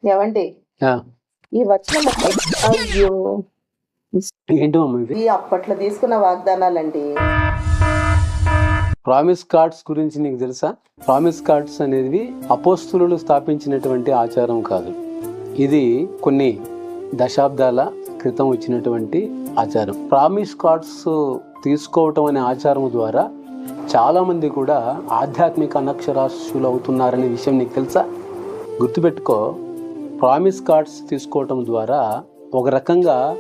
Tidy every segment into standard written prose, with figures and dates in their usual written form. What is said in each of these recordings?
ఏవండి ఆ, ఈ వచనం అయ్యో ఏంటో అమ్మ ఇవి? ఈ అప్పట్లో తీసుకున్న వాగ్దానాలండి. ప్రామిస్ కార్డ్స్ గురించి నీకు తెలుసా? ప్రామిస్ కార్డ్స్ అనేది అపోస్తులు స్థాపించినటువంటి ఆచారం కాదు. ఇది కొన్ని దశాబ్దాల క్రితం వచ్చినటువంటి ఆచారం. ప్రామిస్ కార్డ్స్ తీసుకోవటం అనే ఆచారం ద్వారా చాలా మంది కూడా ఆధ్యాత్మిక అనక్షరాస్యులు అవుతున్నారనే విషయం నీకు తెలుసా? గుర్తుపెట్టుకో, ప్రామిస్ కార్డ్స్ తీసుకోవటం ద్వారా ఒక రకంగా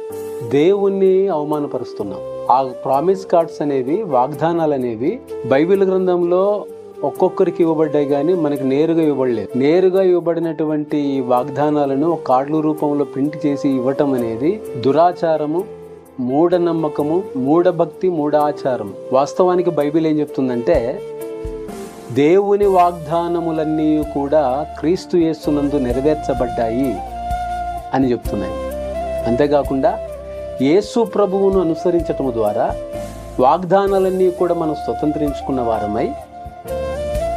దేవుణ్ణి అవమానపరుస్తున్నాం. ఆ ప్రామిస్ కార్డ్స్ అనేవి, వాగ్దానాలు అనేవి బైబిల్ గ్రంథంలో ఒక్కొక్కరికి ఇవ్వబడ్డాయి కానీ మనకి నేరుగా ఇవ్వబడలేదు. నేరుగా ఇవ్వబడినటువంటి వాగ్దానాలను కార్డుల రూపంలో ప్రింట్ చేసి ఇవ్వటం అనేది దురాచారము, మూఢనమ్మకము, మూఢభక్తి, మూఢాచారం. వాస్తవానికి బైబిల్ ఏం చెప్తుందంటే దేవుని వాగ్దానములన్నీ కూడా క్రీస్తు యేసునందు నెరవేర్చబడ్డాయి అని చెప్తున్నాయి. అంతేకాకుండా యేసు ప్రభువును అనుసరించటం ద్వారా వాగ్దానాలన్నీ కూడా మనం స్వతంత్రించుకున్న వారమై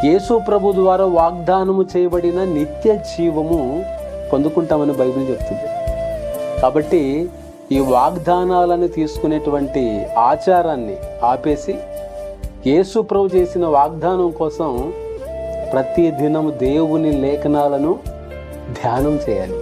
యేసు ప్రభు ద్వారా వాగ్దానము చేయబడిన నిత్య జీవము పొందుకుంటామని బైబిల్ చెప్తుంది. కాబట్టి ఈ వాగ్దానాలను తీసుకునేటువంటి ఆచారాన్ని ఆపేసి యేసు ప్రభు చేసిన వాగ్దానం కోసం ప్రతి దినం దేవుని లేఖనాలను ధ్యానం చేయాలి.